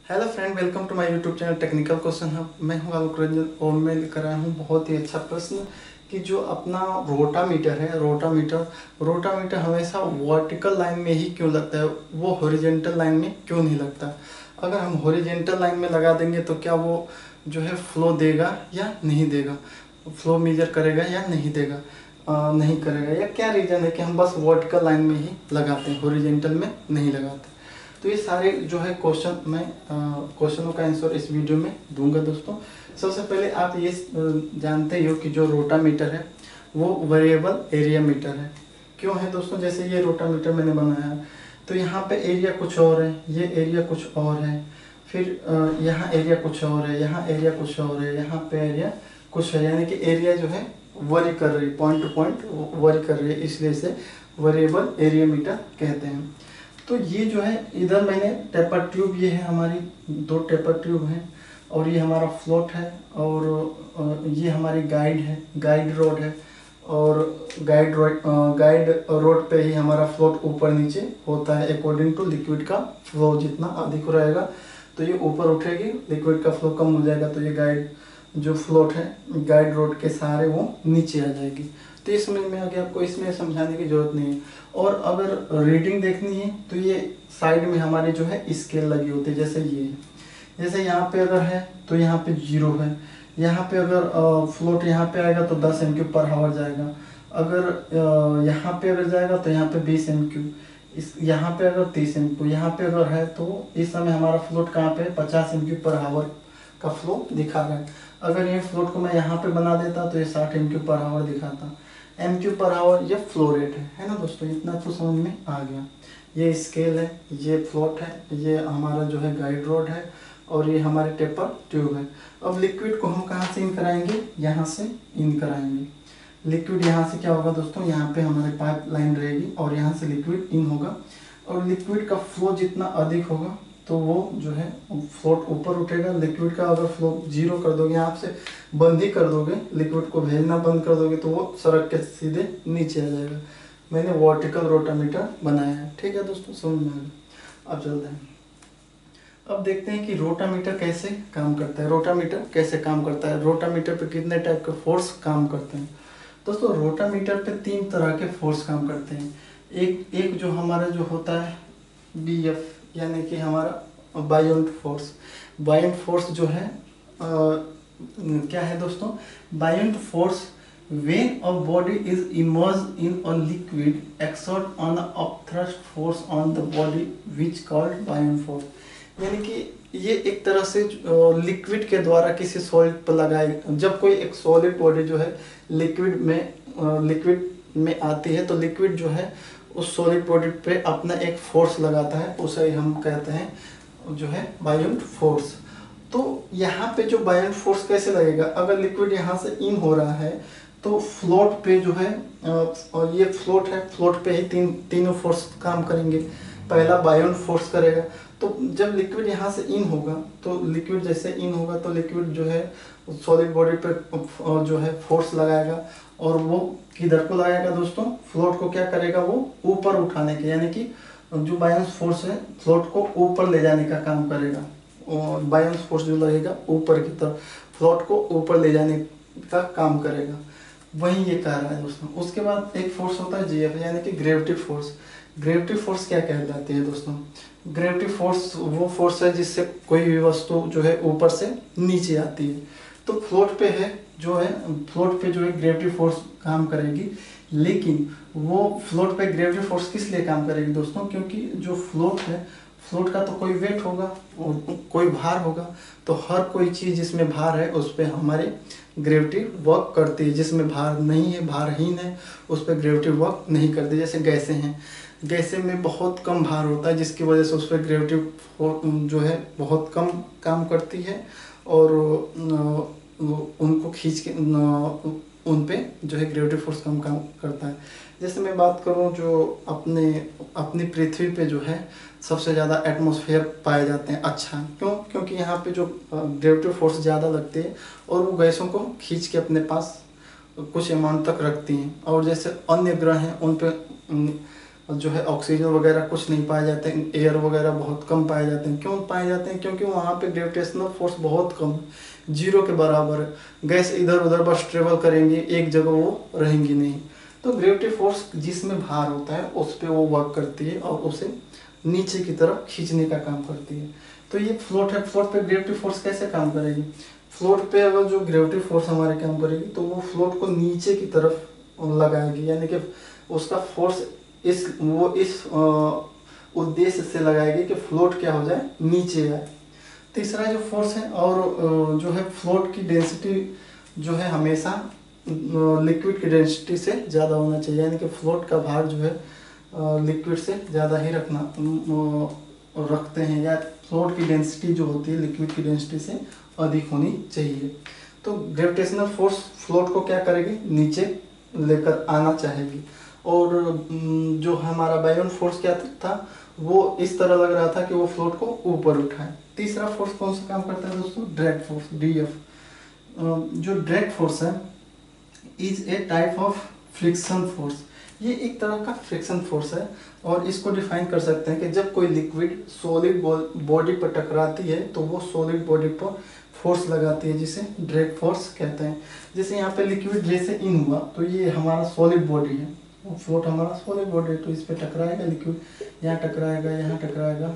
Hello friend, welcome to my YouTube channel technical question hub. मैं हूं आलोक रंजन और मैं लेकर आया हूं बहुत ही अच्छा प्रश्न कि जो अपना रोटामीटर है, रोटामीटर हमेशा वर्टिकल लाइन में ही क्यों लगता है, वो हॉरिजॉन्टल लाइन में क्यों नहीं लगता। अगर हम हॉरिजॉन्टल लाइन में लगा देंगे तो क्या वो जो है फ्लो देगा या नहीं देगा, फ्लो मेजर करेगा या नहीं देगा, नहीं करेगा, या क्या रीज़न है कि हम बस वर्टिकल लाइन में ही लगाते हैं, हॉरिजॉन्टल में नहीं लगाते। तो ये सारे जो है क्वेश्चन मैं क्वेश्चनों का आंसर इस वीडियो में दूंगा दोस्तों। सबसे पहले आप ये जानते ही हो कि जो रोटामीटर है वो वेरिएबल एरिया मीटर है। क्यों है दोस्तों? जैसे ये रोटामीटर मैंने बनाया तो यहाँ पे एरिया कुछ और है, ये एरिया कुछ और है, फिर यहाँ एरिया कुछ और है, यहाँ एरिया कुछ और है, यहाँ पे एरिया कुछ है, यानी कि एरिया जो है वरी कर रही है, पॉइंट टू पॉइंट वरी कर रही है, इसलिए इसे वेरिएबल एरिया मीटर कहते हैं। तो ये जो है इधर मैंने टेपर ट्यूब, ये है हमारी दो टेपर ट्यूब हैं, और ये हमारा फ्लोट है, और ये हमारी गाइड है, गाइड रोड है, और गाइड रोड पे ही हमारा फ्लोट ऊपर नीचे होता है अकॉर्डिंग टू लिक्विड का फ्लो। जितना अधिक रहेगा तो ये ऊपर उठेगी, लिक्विड का फ्लो कम हो जाएगा तो ये गाइड जो फ्लोट है गाइड रोड के सहारे वो नीचे आ जाएगी। तो ये समझ में आ गया आपको, इसमें समझाने की जरूरत नहीं है। और अगर रीडिंग देखनी है तो ये साइड में हमारी जो है स्केल लगी होती है, जैसे ये है। जैसे यहाँ पे अगर है तो यहाँ पे 0 है, यहाँ पे अगर फ्लोट यहाँ पे आएगा तो 10 MQ पर हावर जाएगा, अगर यहाँ पे अगर जाएगा तो यहाँ पे 20 MQ, इस यहाँ पे अगर 30 MQ, यहाँ पे अगर है तो इस समय हमारा फ्लोट कहाँ पे 50 MQ पर हावर का फ्लो दिखा रहा है। अगर ये फ्लोट को मैं यहाँ पे बना देता तो ये 60 MQ पर हावर दिखाता। MQ पर हावर ये फ्लो रेट है ना दोस्तों। इतना तो समझ में आ गया। ये स्केल है, ये फ्लोट है, ये हमारा जो है गाइड रोड है, और ये हमारे टेपर ट्यूब है। अब लिक्विड को हम कहाँ से इन कराएंगे? यहाँ से इन कराएंगे। लिक्विड यहाँ से क्या होगा दोस्तों, यहाँ पे हमारी पाइप लाइन रहेगी और यहाँ से लिक्विड इन होगा, और लिक्विड का फ्लो जितना अधिक होगा तो वो जो है फ्लोट ऊपर उठेगा। लिक्विड का अगर फ्लो 0 कर दोगे, आप से बंद ही कर दोगे, लिक्विड को भेजना बंद कर दोगे तो वो सड़क के सीधे नीचे आ जाएगा। मैंने वर्टिकल रोटामीटर बनाया है, ठीक है दोस्तों, समझ में आ गया। अब चलते हैं, अब देखते हैं कि रोटामीटर कैसे काम करता है। रोटामीटर कैसे काम करता है, रोटामीटर पे कितने टाइप के फोर्स काम करते हैं दोस्तों। रोटामीटर पे 3 तरह के फोर्स काम करते हैं। एक जो हमारा जो होता है BF, यानी कि हमारा बायोंट फोर्स। बायोंट फोर्स जो है क्या है दोस्तों? बायोंट force when a body is immersed in a liquid exert on an upthrust force on the body which called buoyant force। यानी कि ये एक तरह से लिक्विड के द्वारा किसी सॉलिड पर लगाए, जब कोई एक सॉलिड बॉडी जो है लिक्विड में आती है तो लिक्विड जो है उस सॉलिड बॉडी पे अपना एक फोर्स लगाता है, उसे हम कहते हैं जो है बायोंट फोर्स। तो यहाँ पे जो बायोंट फोर्स कैसे लगेगा? अगर लिक्विड यहाँ से इन हो रहा है तो फ्लोट पे जो है, और ये फ्लोट है, फ्लोट पे ही तीनों फोर्स काम करेंगे। पहला बायोंट फोर्स करेगा, तो जब लिक्विड यहाँ से इन होगा तो लिक्विड जैसे इन होगा तो लिक्विड जो है सॉलिड बॉडी पे जो है फोर्स लगाएगा, और वो किधर को लगाएगा दोस्तों? फ्लोट को क्या करेगा? वो ऊपर उठाने के, यानी कि जो बायोंट फोर्स है फ्लोट को ऊपर ले जाने का काम करेगा। और बायोंट फोर्स जो लगेगा ऊपर की तरफ, फ्लोट को ऊपर ले जाने का काम करेगा। वही ये कह रहा है दोस्तों। उसके बाद एक फोर्स होता है GF, यानी कि ग्रेविटी फोर्स। ग्रेविटी फोर्स क्या कहलाती है दोस्तों? ग्रेविटी फोर्स वो फोर्स है जिससे कोई भी वस्तु जो है ऊपर से नीचे आती है। तो फ्लोट पे है जो है, फ्लोट पे जो है ग्रेविटी फोर्स काम करेगी, लेकिन वो फ्लोट पे ग्रेविटी फोर्स किस लिए काम करेगी दोस्तों? क्योंकि जो फ्लोट है, फ्लोट का तो कोई वेट होगा, कोई भार होगा, तो हर कोई चीज़ जिसमें भार है उस पर हमारे ग्रेविटी वर्क करती है। जिसमें भार नहीं है, भारहीन है, उस पर ग्रेविटी वर्क नहीं करती। जैसे गैसें हैं, गैसें में बहुत कम भार होता है जिसकी वजह से उस पर ग्रेविटी जो है बहुत कम काम करती है, और उनको खींच के उन पे जो है ग्रेविटी फोर्स कम काम करता है। जैसे मैं बात करूं, जो अपनी पृथ्वी पे जो है सबसे ज़्यादा एटमॉस्फेयर पाए जाते हैं। अच्छा, क्यों? क्योंकि यहाँ पे जो ग्रेविटी फोर्स ज़्यादा लगती है और वो गैसों को खींच के अपने पास कुछ अमाउंट तक रखती हैं। और जैसे अन्य ग्रह हैं उन पे जो है ऑक्सीजन वगैरह कुछ नहीं पाए जाते हैं, एयर वगैरह बहुत कम पाए जाते हैं। क्यों पाए जाते हैं? क्योंकि वहाँ पे ग्रेविटेशनल फोर्स बहुत कम है, जीरो के बराबर है। गैस इधर उधर बस ट्रेवल करेंगी, एक जगह वो रहेंगी नहीं। तो ग्रेविटी फोर्स जिसमें भार होता है उस पर वो वर्क करती है और उसे नीचे की तरफ खींचने का काम करती है। तो ये फ्लोट है, फ्लोट पे ग्रेविटी फोर्स कैसे काम करेगी? फ्लोट पे अगर जो ग्रेविटी फोर्स हमारे काम करेगी तो वो फ्लोट को नीचे की तरफ लगाएगी, यानी कि उसका फोर्स इस उद्देश्य से लगाएगी कि फ्लोट क्या हो जाए, नीचे आए। तीसरा जो फोर्स है और जो है फ्लोट की डेंसिटी जो है हमेशा लिक्विड की डेंसिटी से ज़्यादा होना चाहिए, यानी कि फ्लोट का भार जो है लिक्विड से ज़्यादा ही रखते हैं, या फ्लोट की डेंसिटी जो होती है लिक्विड की डेंसिटी से अधिक होनी चाहिए। तो ग्रेविटेशनल फोर्स फ्लोट को क्या करेगी, नीचे लेकर आना चाहेगी। और जो हमारा बायोन फोर्स क्या था, वो इस तरह लग रहा था कि वो फ्लोट को ऊपर उठाए। तीसरा फोर्स कौन सा काम करता है दोस्तों? Drag force, DF. जो ड्रैग फोर्स है is a type of friction force. ये एक तरह का फ्रिक्शन फोर्स है और इसको डिफाइन कर सकते हैं कि जब कोई लिक्विड सॉलिड बॉडी पर टकराती है तो वो सॉलिड बॉडी पर फोर्स लगाती है, जिसे ड्रैग फोर्स कहते हैं। जैसे यहाँ पे लिक्विड जैसे इन हुआ तो ये हमारा सॉलिड बॉडी है, फ्लोट हमारा सॉलिड बॉडी है, तो इस पे टकराएगा लिक्विड, यहाँ टकराएगा, यहाँ टकराएगा।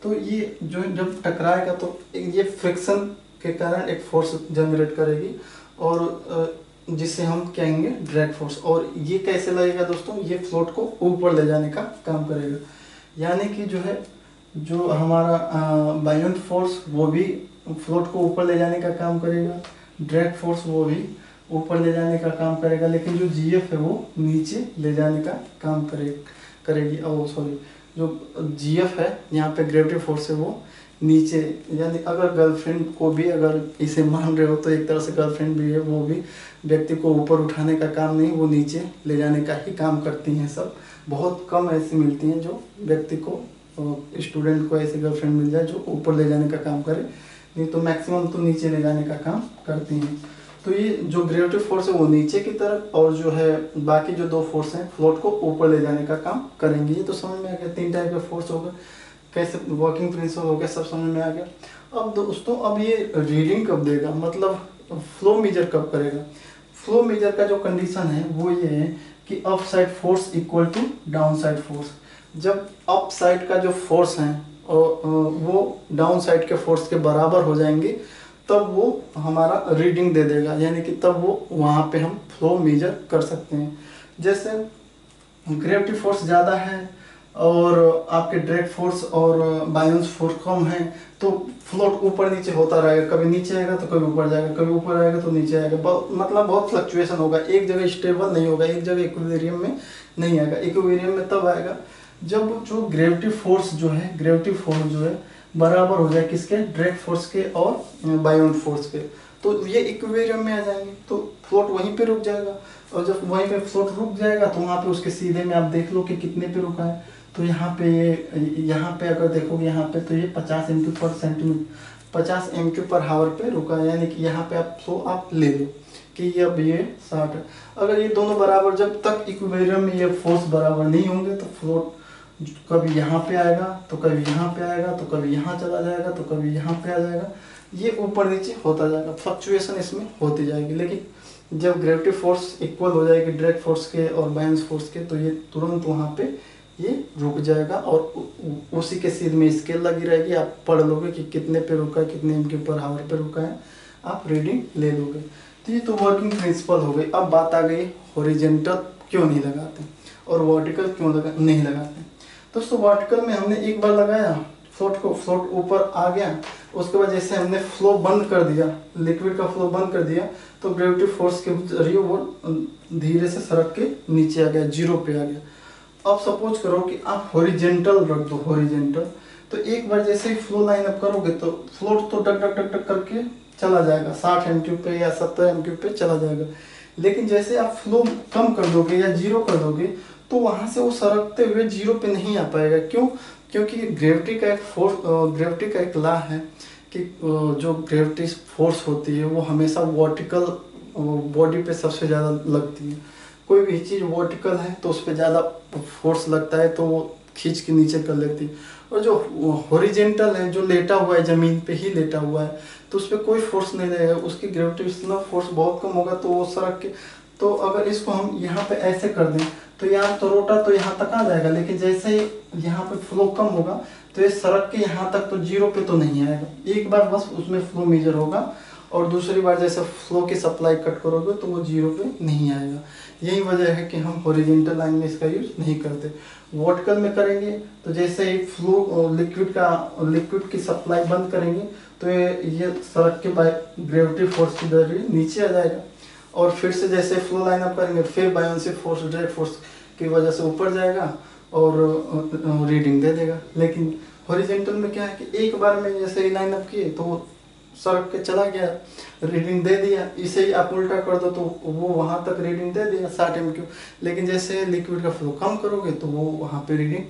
तो ये जो जब टकराएगा तो ये फ्रिक्शन के कारण एक फोर्स जनरेट करेगी और जिसे हम कहेंगे ड्रैग फोर्स। और ये कैसे लगेगा दोस्तों? ये फ्लोट को ऊपर ले जाने का काम करेगा, यानी कि जो है जो हमारा बायोन फोर्स वो भी फ्लोट को ऊपर ले जाने का काम करेगा, ड्रैग फोर्स वो भी ऊपर ले जाने का काम करेगा, लेकिन जो जीएफ है वो नीचे ले जाने का काम करेगी। सॉरी, जो जीएफ है यहाँ पे ग्रेविटी फोर्स है वो नीचे, यानी अगर गर्लफ्रेंड को भी अगर इसे मान रहे हो तो एक तरह से गर्लफ्रेंड भी है, वो भी व्यक्ति को ऊपर उठाने का काम नहीं, वो नीचे ले जाने का ही काम करती हैं। सब बहुत कम ऐसी मिलती हैं जो व्यक्ति को, स्टूडेंट को ऐसी गर्लफ्रेंड मिल जाए जो ऊपर ले जाने का काम करे, नहीं तो मैक्सिमम तो नीचे ले जाने का काम करती हैं। तो ये जो ग्रेविटी फोर्स है वो नीचे की तरफ, और जो है बाकी जो दो फोर्स हैं फ्लोट को ऊपर ले जाने का काम करेंगे। ये तो समझ में आ गया, तीन टाइप के फोर्स हो गए, कैसे वर्किंग प्रिंसिपल हो गया, सब समझ में आ गया। अब दोस्तों अब ये रीडिंग कब देगा, मतलब फ्लो मेजर कब करेगा? फ्लो मेजर का जो कंडीशन है वो ये है कि up side force equal to down side force. जब अप साइड का जो फोर्स है वो डाउन साइड के फोर्स के बराबर हो जाएंगे तब वो हमारा रीडिंग दे देगा, यानी कि तब वो वहाँ पे हम फ्लो मेजर कर सकते हैं। जैसे ग्रेविटी फोर्स ज़्यादा है और आपके ड्रैग फोर्स और बायोन्स फोर्स कम है तो फ्लोट ऊपर नीचे होता रहेगा, कभी नीचे आएगा तो कभी ऊपर जाएगा, कभी ऊपर आएगा तो नीचे आएगा, मतलब बहुत फ्लक्चुएशन होगा, एक जगह स्टेबल नहीं होगा, एक जगह इक्विलिब्रियम में नहीं आएगा। इक्विलिब्रियम में तब आएगा जब जो ग्रेविटी फोर्स जो है बराबर हो जाए किसके, ड्रैग फोर्स के और बायोन फोर्स के, तो ये इक्विलिब्रियम में आ जाएंगे, तो फ्लोट वहीं पे रुक जाएगा। और जब वहीं पे फ्लोट रुक जाएगा तो वहाँ पे उसके सीधे में आप देख लो कि कितने पे रुका है। तो यहाँ पे अगर देखोगे यहाँ पे तो ये 50 MQ पर सेंटीमीटर 50 MQ पर हावर पे रुका है, यानी कि यहाँ पे आप ले लो कि ये अब ये 60 है। अगर ये दोनों बराबर, जब तक इक्विलिब्रियम में ये फोर्स बराबर नहीं होंगे तो फ्लोट कभी यहाँ पे आएगा तो कभी यहाँ पे आएगा तो कभी यहाँ चला जाएगा तो कभी यहाँ पे आ जाएगा, ये ऊपर नीचे होता जाएगा, फ्लक्चुएशन इसमें होती जाएगी। लेकिन जब ग्रेविटी फोर्स इक्वल हो जाएगी ड्रैग फोर्स के और बायोन्स फोर्स के तो ये तुरंत वहाँ पे ये रुक जाएगा और उसी के सीध में स्केल लगी रहेगी, आप पढ़ लोगे कि कितने पे रुका है, कितने MQ पर हावर पे रुका है, आप रीडिंग ले लोगे। तो ये तो वर्किंग प्रिंसिपल हो गई। अब बात आ गई हॉरिजॉन्टल क्यों नहीं लगाते और वर्टिकल क्यों नहीं लगाते। दोस्तों वर्टिकल में हमने एक बार लगाया, फ्लोट ऊपर आ गया, उसके बाद जैसे हमने फ्लो बंद कर दिया, लिक्विड का फ्लो बंद कर दिया तो ग्रेविटी फोर्स के जरिए वो धीरे से सरक के नीचे आ गया, जीरो पे आ गया। अब सपोज करो कि आप हॉरिजॉन्टल रख दो, हॉरिजॉन्टल, तो एक बार जैसे ही फ्लो लाइन अप करोगे तो फ्लोट तो टक टक टक टक करके चला जाएगा, 60 MQ पे या 70 MQ पे चला जाएगा। लेकिन जैसे आप फ्लो कम कर दोगे या जीरो कर दोगे तो वहाँ से वो सरकते हुए जीरो पे नहीं आ पाएगा। क्यों? क्योंकि ग्रेविटी का एक लॉ है कि जो ग्रेविटी फोर्स होती है वो हमेशा वर्टिकल बॉडी पे सबसे ज़्यादा लगती है। कोई भी चीज़ वर्टिकल है तो उस पर ज़्यादा फोर्स लगता है तो वो खींच के नीचे कर लेती है, और जो हॉरिजेंटल है, जो लेटा हुआ है, ज़मीन पे ही लेटा हुआ है, तो उस पर कोई फोर्स नहीं रहेगा, उसकी ग्रेविटेशनल फोर्स बहुत कम होगा, तो वो सड़क के, तो अगर इसको हम यहाँ पे ऐसे कर दें तो यहाँ तो रोटा तो यहाँ तक आ जाएगा, लेकिन जैसे ही यहाँ पे फ्लो कम होगा तो ये सड़क के यहाँ तक तो जीरो पे तो नहीं आएगा, एक बार बस उसमें फ्लो मेजर होगा, और दूसरी बार जैसे फ्लो की सप्लाई कट करोगे तो वो जीरो पे नहीं आएगा। यही वजह है कि हम हॉरिजॉन्टल लाइन में इसका यूज नहीं करते। वर्टिकल में करेंगे तो जैसे ही फ्लो लिक्विड की सप्लाई बंद करेंगे तो ये सड़क के बाय ग्रेविटी फोर्स की वजह से नीचे आ जाएगा, और फिर से जैसे फ्लो लाइन अप करेंगे फिर बायोन्सिक फोर्स, ड्रैग फोर्स की वजह से ऊपर जाएगा और रीडिंग दे देगा। लेकिन हॉरिजॉन्टल में क्या है कि एक बार में जैसे ही लाइन अप किए तो वो सड़क के चला गया, रीडिंग दे दिया, इसे ही आप उल्टा कर दो तो वो वहाँ तक रीडिंग दे दिया 60 MQ। लेकिन जैसे लिक्विड का फ्लो कम करोगे तो वो वहाँ पे रीडिंग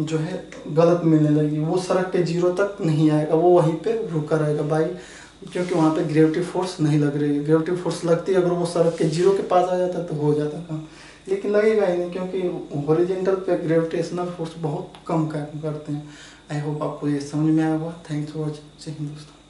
जो है गलत मिलने लगी, वो सड़क के जीरो तक नहीं आएगा, वो वहीं पे रुका रहेगा बाई, क्योंकि वहाँ पे ग्रेविटी फोर्स नहीं लग रही है। ग्रेविटी फोर्स लगती अगर वो सड़क के जीरो के पास आ जाता तो हो जाता काम, लेकिन लगेगा ही नहीं क्योंकि हॉरिजॉन्टल पे ग्रेविटेशनल फोर्स बहुत कम काम करते हैं। आई होप आपको ये समझ में आया होगा। Thanks for watching. जय हिंद दोस्तों।